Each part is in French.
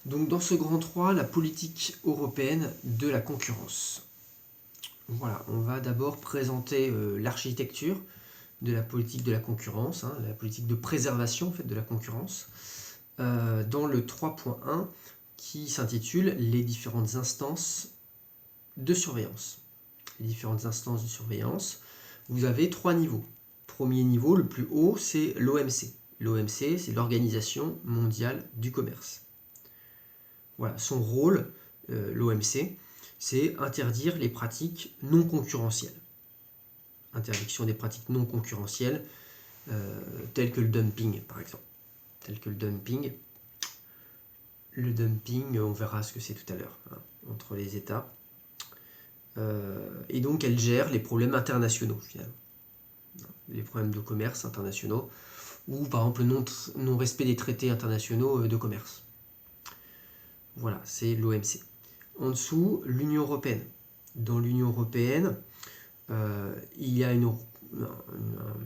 Donc dans ce grand 3, la politique européenne de la concurrence. Voilà, on va d'abord présenter l'architecture de la politique de la concurrence, la politique de préservation en fait, de la concurrence, dans le 3.1 qui s'intitule « Les différentes instances de surveillance ». Les différentes instances de surveillance, vous avez 3 niveaux. Premier niveau, le plus haut, c'est l'OMC. L'OMC, c'est l'Organisation mondiale du commerce. Voilà, son rôle, l'OMC, c'est interdire les pratiques non concurrentielles. Interdiction des pratiques non concurrentielles, telles que le dumping, par exemple. Tel que le dumping. Le dumping, on verra ce que c'est tout à l'heure, entre les États. Et donc, elle gère les problèmes internationaux, finalement. Les problèmes de commerce internationaux, ou par exemple le non-respect des traités internationaux de commerce. Voilà, c'est l'OMC. En dessous, l'Union européenne. Dans l'Union européenne, il y a une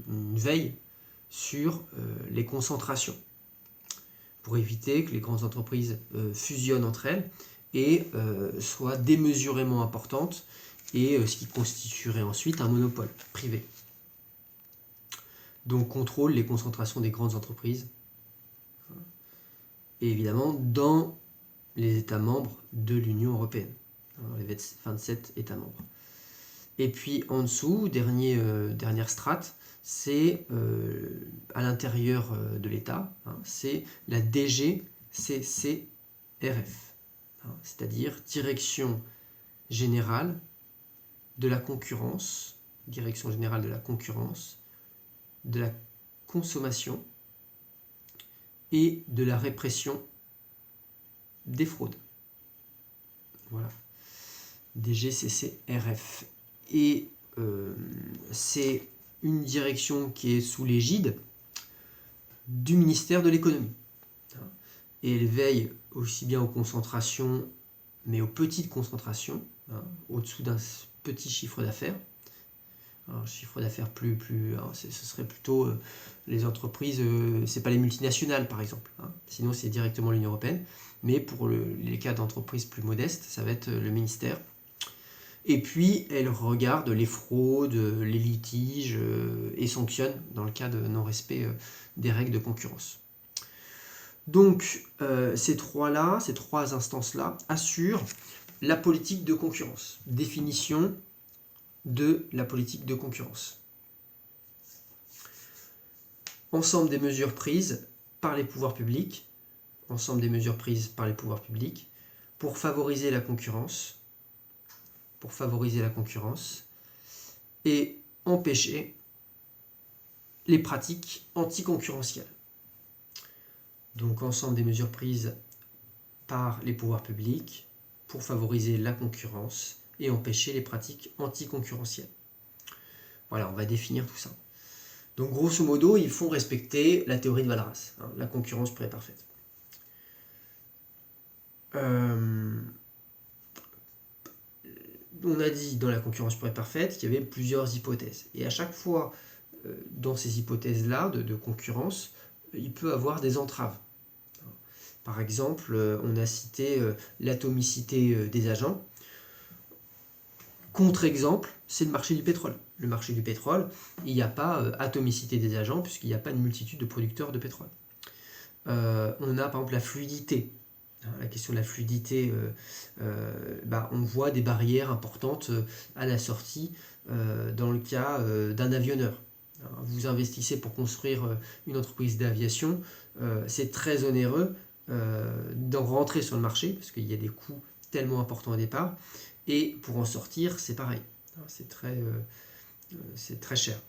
veille sur les concentrations, pour éviter que les grandes entreprises fusionnent entre elles et soient démesurément importantes, et ce qui constituerait ensuite un monopole privé. Donc contrôle les concentrations des grandes entreprises, et évidemment dans les États membres de l'Union européenne, les 27 États membres. Et puis en dessous, dernière strate, c'est à l'intérieur de l'État, c'est la DGCCRF, c'est-à-dire Direction Générale de la Concurrence, Direction Générale de la Concurrence, de la Consommation et de la répression des fraudes. Voilà. DGCCRF. Et c'est une direction qui est sous l'égide du ministère de l'économie. Et elle veille aussi bien aux concentrations, mais aux petites concentrations, au-dessous d'un petit chiffre d'affaires. Un chiffre d'affaires ce serait plutôt les entreprises, c'est pas les multinationales par exemple, sinon c'est directement l'Union européenne, mais pour les cas d'entreprises plus modestes, ça va être le ministère. Et puis elle regarde les fraudes, les litiges et sanctionne dans le cas de non-respect des règles de concurrence. Donc ces trois instances-là assurent la politique de concurrence. Définition de la politique de concurrence. Ensemble des mesures prises par les pouvoirs publics, pour favoriser la concurrence, et empêcher les pratiques anticoncurrentielles. Donc ensemble des mesures prises par les pouvoirs publics pour favoriser la concurrence et empêcher les pratiques anticoncurrentielles. Voilà, on va définir tout ça. Donc grosso modo, ils font respecter la théorie de Walras, la concurrence pure et parfaite. On a dit dans la concurrence pure et parfaite qu'il y avait plusieurs hypothèses. Et à chaque fois, dans ces hypothèses-là de concurrence, il peut y avoir des entraves. Par exemple, on a cité l'atomicité des agents. Contre-exemple, c'est le marché du pétrole. Le marché du pétrole, il n'y a pas atomicité des agents puisqu'il n'y a pas une multitude de producteurs de pétrole. On a par exemple la fluidité. La question de la fluidité, on voit des barrières importantes à la sortie dans le cas d'un avionneur. Vous investissez pour construire une entreprise d'aviation, c'est très onéreux d'en rentrer sur le marché parce qu'il y a des coûts tellement importants au départ, et pour en sortir, c'est pareil. C'est très cher.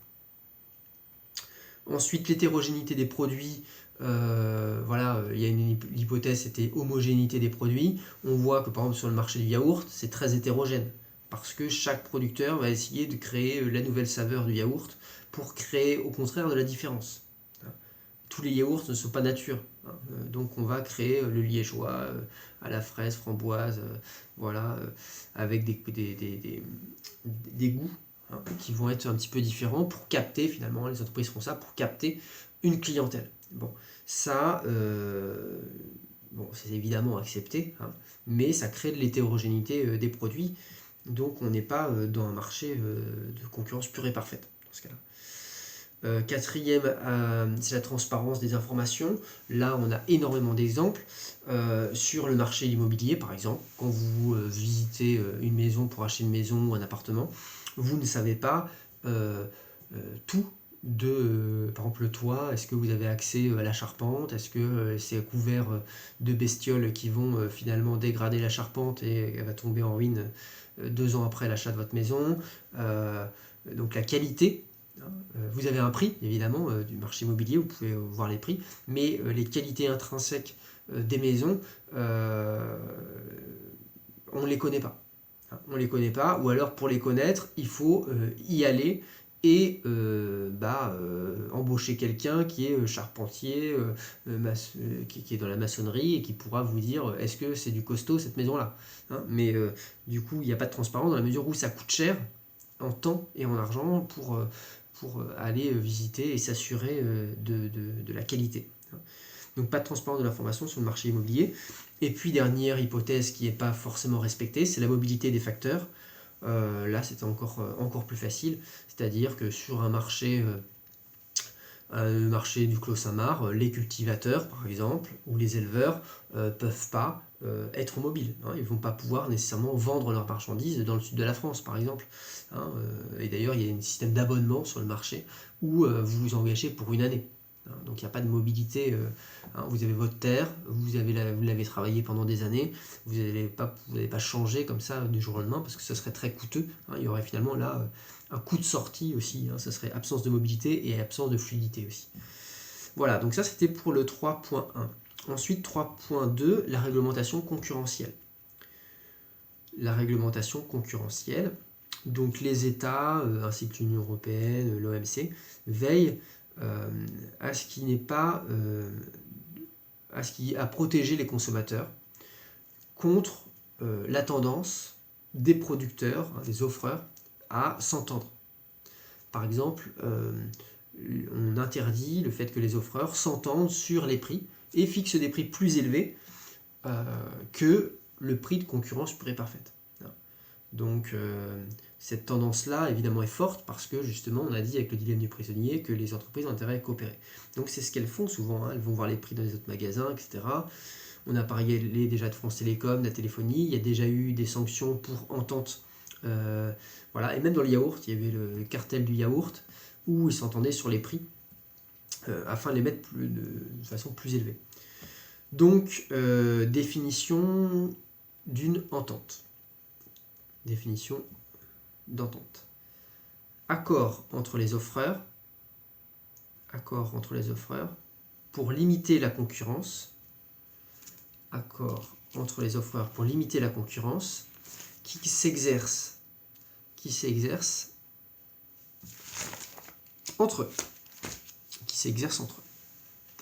Ensuite, l'hétérogénéité des produits. Il y a l'hypothèse, c'était homogénéité des produits. On voit que par exemple sur le marché du yaourt, c'est très hétérogène parce que chaque producteur va essayer de créer la nouvelle saveur du yaourt pour créer au contraire de la différence. Tous les yaourts ne sont pas nature, donc on va créer le liégeois à la fraise, framboise, avec des goûts qui vont être un petit peu différents pour capter, finalement, les entreprises font ça pour capter une clientèle. Bon, ça, bon, c'est évidemment accepté, hein, mais ça crée de l'hétérogénéité des produits, donc on n'est pas dans un marché de concurrence pure et parfaite dans ce cas-là. Quatrième, c'est la transparence des informations. Là, on a énormément d'exemples. Sur le marché immobilier, par exemple, quand vous visitez une maison pour acheter une maison ou un appartement, vous ne savez pas tout de, par exemple, le toit. Est-ce que vous avez accès à la charpente? Est-ce que c'est couvert de bestioles qui vont finalement dégrader la charpente et elle va tomber en ruine 2 ans après l'achat de votre maison? Donc la qualité. Vous avez un prix, évidemment, du marché immobilier, vous pouvez voir les prix, mais les qualités intrinsèques des maisons, on ne les connaît pas. On ne les connaît pas, ou alors pour les connaître, il faut y aller et embaucher quelqu'un qui est charpentier, qui est dans la maçonnerie et qui pourra vous dire est-ce que c'est du costaud cette maison-là, hein. Mais du coup, il n'y a pas de transparence dans la mesure où ça coûte cher en temps et en argent pour aller visiter et s'assurer de la qualité. Donc pas de transparence de l'information sur le marché immobilier. Et puis dernière hypothèse qui n'est pas forcément respectée, c'est la mobilité des facteurs. Là c'est encore plus facile, c'est-à-dire que sur un marché du Clos-Saint-Marc, les cultivateurs par exemple, ou les éleveurs peuvent pas être mobiles, hein. Ils ne vont pas pouvoir nécessairement vendre leurs marchandises dans le sud de la France par exemple, hein. Et d'ailleurs il y a un système d'abonnement sur le marché où vous vous engagez pour une année, hein. Donc il n'y a pas de mobilité, hein. Vous avez votre terre, vous l'avez travaillé pendant des années, vous n'allez pas changer comme ça du jour au lendemain parce que ce serait très coûteux, hein. Il y aurait finalement là un coût de sortie aussi, hein. Ça serait absence de mobilité et absence de fluidité aussi. Voilà, donc ça c'était pour le 3.1. Ensuite 3.2, la réglementation concurrentielle. La réglementation concurrentielle, donc les États, ainsi que l'Union européenne, l'OMC, veillent à ce qu'il n'est pas à protéger les consommateurs contre la tendance des producteurs, hein, des offreurs, à s'entendre. Par exemple, on interdit le fait que les offreurs s'entendent sur les prix et fixent des prix plus élevés que le prix de concurrence pure et parfaite. Donc cette tendance-là, évidemment, est forte parce que justement, on a dit avec le dilemme du prisonnier que les entreprises ont intérêt à coopérer. Donc c'est ce qu'elles font souvent, hein. Elles vont voir les prix dans les autres magasins, etc. On a parlé déjà de France Télécom, de la téléphonie, il y a déjà eu des sanctions pour entente. Voilà. Et même dans le yaourt, il y avait le cartel du yaourt où ils s'entendaient sur les prix afin de les mettre de façon plus élevée. Donc, définition d'une entente. Définition d'entente. Accord entre les offreurs pour limiter la concurrence. Accord entre les offreurs pour limiter la concurrence qui s'exerce entre eux.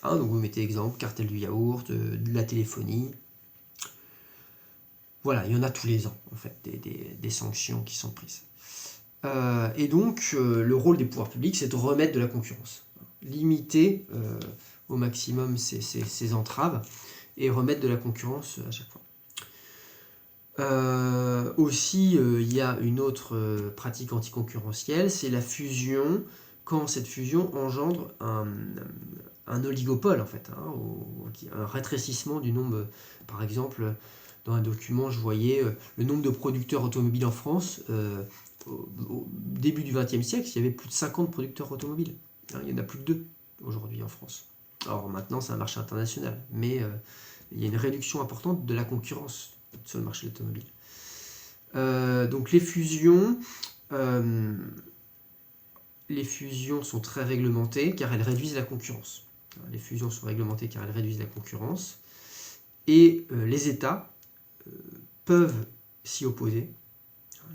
Ah, donc vous mettez exemple, cartel du yaourt, de la téléphonie. Voilà, il y en a tous les ans, en fait, des sanctions qui sont prises. Et donc, le rôle des pouvoirs publics, c'est de remettre de la concurrence. Limiter au maximum ces entraves et remettre de la concurrence à chaque fois. Aussi, il y a une autre pratique anticoncurrentielle, c'est la fusion, quand cette fusion engendre un oligopole, en fait, hein, un rétrécissement du nombre. Par exemple, dans un document, je voyais le nombre de producteurs automobiles en France. Au début du XXe siècle, il y avait plus de 50 producteurs automobiles, hein. Il n'y en a plus que 2 aujourd'hui en France. Alors maintenant, c'est un marché international, mais il y a une réduction importante de la concurrence sur le marché de l'automobile. Donc les fusions sont très réglementées car elles réduisent la concurrence. Les fusions sont réglementées car elles réduisent la concurrence. Et les États peuvent s'y opposer.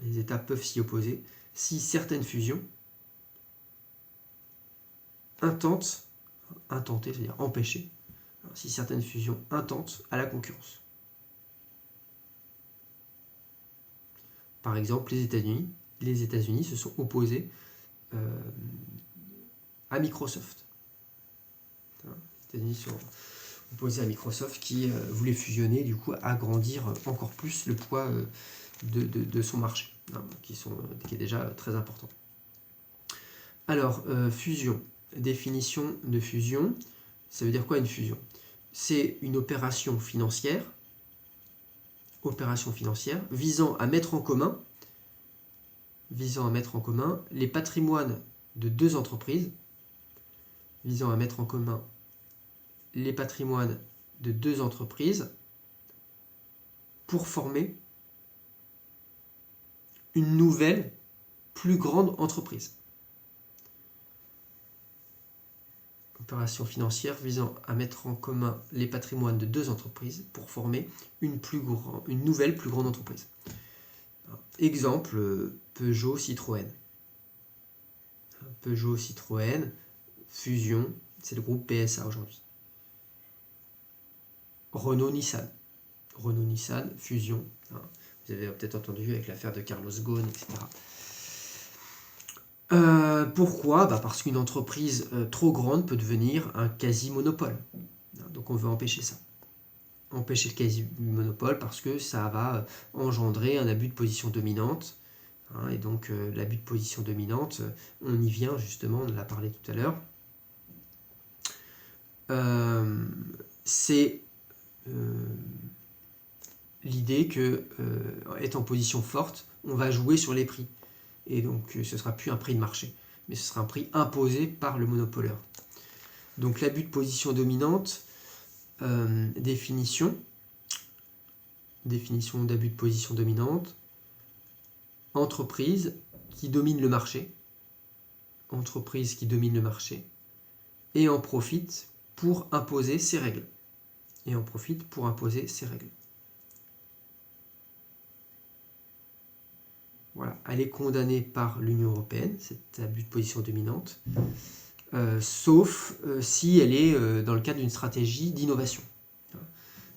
Les États peuvent s'y opposer si certaines fusions intentées, c'est-à-dire empêchées, si certaines fusions intentent à la concurrence. Par exemple, les États-Unis se sont opposés à Microsoft. Les États-Unis sont opposé à Microsoft qui voulait fusionner, du coup agrandir encore plus le poids de son marché, hein, qui est déjà très important. Alors, fusion, définition de fusion, ça veut dire quoi une fusion? C'est une opération financière visant à mettre en commun les patrimoines de deux entreprises, pour former une nouvelle, plus grande entreprise. Opération financière visant à mettre en commun les patrimoines de deux entreprises pour former une nouvelle, plus grande entreprise. Exemple, Peugeot-Citroën. Peugeot-Citroën, fusion, c'est le groupe PSA aujourd'hui. Renault-Nissan. Renault-Nissan, fusion. Vous avez peut-être entendu avec l'affaire de Carlos Ghosn, etc. Pourquoi? Parce qu'une entreprise trop grande peut devenir un quasi-monopole. Donc on veut empêcher ça. Empêcher le quasi-monopole parce que ça va engendrer un abus de position dominante. Et donc l'abus de position dominante, on y vient justement, on en a parlé tout à l'heure. C'est l'idée que, être en position forte, on va jouer sur les prix. Et donc ce ne sera plus un prix de marché, mais ce sera un prix imposé par le monopoleur. Donc l'abus de position dominante, définition d'abus de position dominante, entreprise qui domine le marché, et en profite pour imposer ses règles. Voilà, elle est condamnée par l'Union européenne, cet abus de position dominante, sauf si elle est dans le cadre d'une stratégie d'innovation.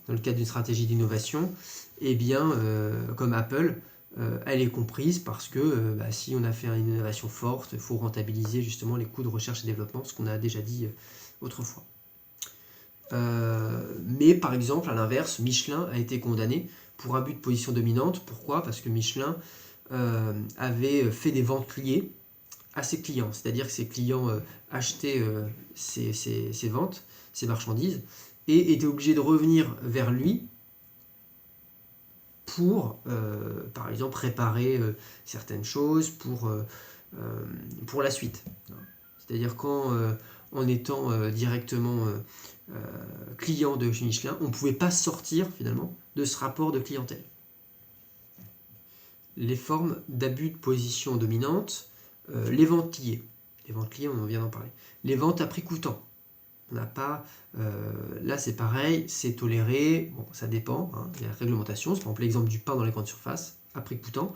Dans le cadre d'une stratégie d'innovation, eh bien, comme Apple, elle est comprise parce que si on a fait une innovation forte, il faut rentabiliser justement les coûts de recherche et développement, ce qu'on a déjà dit autrefois. Mais par exemple, à l'inverse, Michelin a été condamné pour abus de position dominante. Pourquoi? Parce que Michelin avait fait des ventes liées à ses clients, c'est-à-dire que ses clients achetaient ses ventes, ses marchandises, et étaient obligés de revenir vers lui pour, par exemple, réparer certaines choses pour la suite. C'est-à-dire en étant directement client de chez Michelin, on ne pouvait pas sortir finalement de ce rapport de clientèle. Les formes d'abus de position dominante, les ventes liées. Les ventes liées, on en vient d'en parler. Les ventes à prix coûtant. On n'a pas... là, c'est pareil, c'est toléré. Bon, ça dépend. Il y a la réglementation. C'est par exemple l'exemple du pain dans les grandes surfaces, à prix coûtant.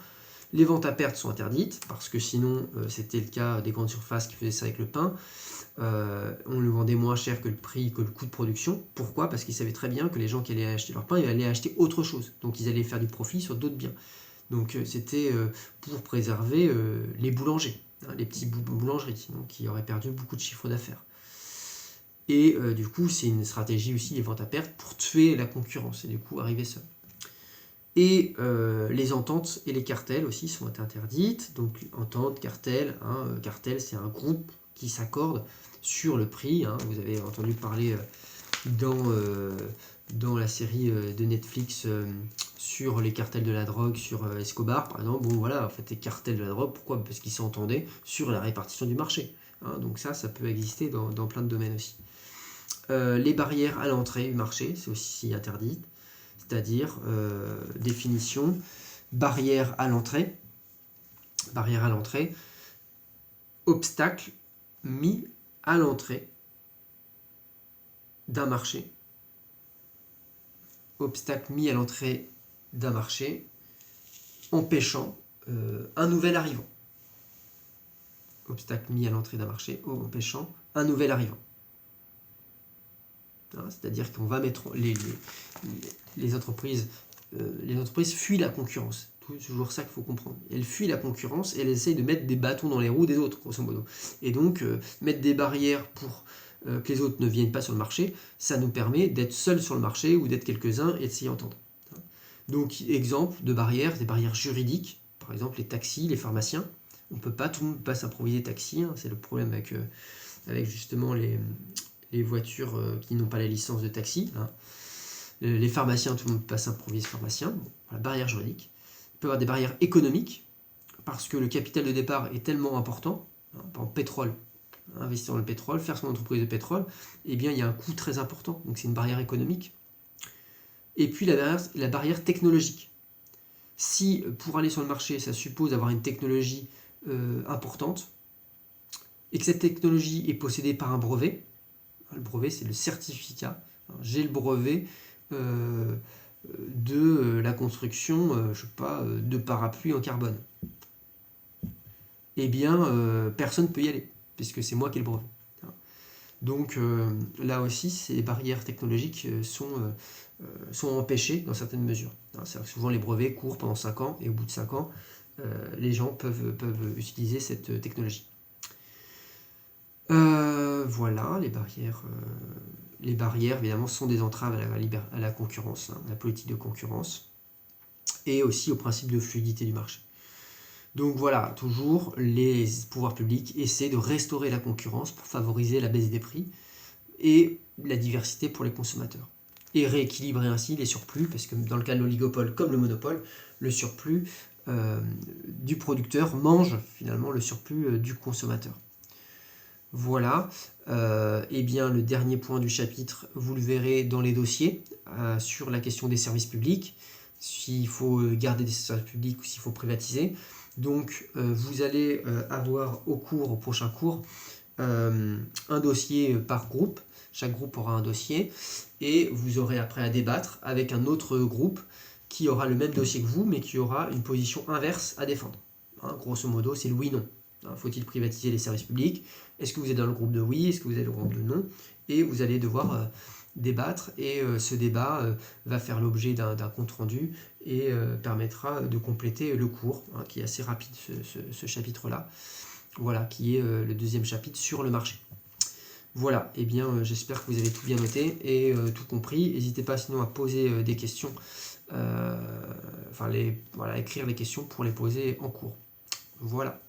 Les ventes à perte sont interdites, parce que sinon, c'était le cas des grandes surfaces qui faisaient ça avec le pain. On le vendait moins cher que le coût de production. Pourquoi? Parce qu'ils savaient très bien que les gens qui allaient acheter leur pain, ils allaient acheter autre chose. Donc, ils allaient faire du profit sur d'autres biens. Donc c'était pour préserver les boulangers, les petits boulangeries, donc, qui auraient perdu beaucoup de chiffre d'affaires. Et du coup, c'est une stratégie aussi, les ventes à perte, pour tuer la concurrence et du coup arriver seul. Et les ententes et les cartels aussi sont interdites. Donc entente, cartel, cartel c'est un groupe qui s'accorde sur le prix. Vous avez entendu parler dans la série de Netflix sur les cartels de la drogue, sur Escobar par exemple. Bon voilà, en fait les cartels de la drogue, pourquoi? Parce qu'ils s'entendaient sur la répartition du marché. Donc ça peut exister dans plein de domaines aussi. Les barrières à l'entrée du marché, c'est aussi interdit. C'est-à-dire, définition, barrière à l'entrée, obstacle mis à l'entrée d'un marché, empêchant un nouvel arrivant. Obstacle mis à l'entrée d'un marché, empêchant un nouvel arrivant. C'est-à-dire qu'on va mettre les entreprises fuient la concurrence. C'est toujours ça qu'il faut comprendre. Elles fuient la concurrence et elles essayent de mettre des bâtons dans les roues des autres, grosso modo. Et donc, mettre des barrières pour que les autres ne viennent pas sur le marché, ça nous permet d'être seuls sur le marché ou d'être quelques-uns et de s'y entendre. Donc, exemple de barrières, des barrières juridiques, par exemple les taxis, les pharmaciens. On ne peut pas, tout le monde ne peut pas s'improviser taxi, hein, c'est le problème avec justement les voitures qui n'ont pas la licence de taxi. Hein. Les pharmaciens, tout le monde ne peut pas s'improviser pharmacien. Bon, voilà, barrière juridique. Il peut y avoir des barrières économiques, parce que le capital de départ est tellement important. Hein, par exemple, pétrole, investir dans le pétrole, faire son entreprise de pétrole, eh bien, il y a un coût très important, donc c'est une barrière économique. Et puis la barrière technologique. Si pour aller sur le marché, ça suppose d'avoir une technologie importante, et que cette technologie est possédée par un brevet, le brevet c'est le certificat, j'ai le brevet de la construction, je sais pas, de parapluies en carbone. Eh bien, personne ne peut y aller, puisque c'est moi qui ai le brevet. Donc là aussi, ces barrières technologiques sont empêchées dans certaines mesures. C'est-à-dire que souvent les brevets courent pendant 5 ans, et au bout de 5 ans, les gens peuvent utiliser cette technologie. Voilà, les barrières, évidemment, sont des entraves à la concurrence, à la politique de concurrence, et aussi au principe de fluidité du marché. Donc voilà, toujours les pouvoirs publics essaient de restaurer la concurrence pour favoriser la baisse des prix et la diversité pour les consommateurs. Et rééquilibrer ainsi les surplus, parce que dans le cas de l'oligopole comme le monopole, le surplus du producteur mange finalement le surplus du consommateur. Voilà, et bien le dernier point du chapitre, vous le verrez dans les dossiers, sur la question des services publics, s'il faut garder des services publics ou s'il faut privatiser. Donc vous allez avoir au prochain cours, un dossier par groupe. Chaque groupe aura un dossier et vous aurez après à débattre avec un autre groupe qui aura le même dossier que vous, mais qui aura une position inverse à défendre. Hein, grosso modo, c'est le oui-non. Hein, faut-il privatiser les services publics? Est-ce que vous êtes dans le groupe de oui? Est-ce que vous êtes dans le groupe de non? Et vous allez devoir débattre, et ce débat va faire l'objet d'un compte-rendu et permettra de compléter le cours, hein, qui est assez rapide, ce chapitre-là. Voilà, qui est le deuxième chapitre sur le marché. Voilà, et bien j'espère que vous avez tout bien noté et tout compris. N'hésitez pas sinon à poser des questions, écrire les questions pour les poser en cours. Voilà.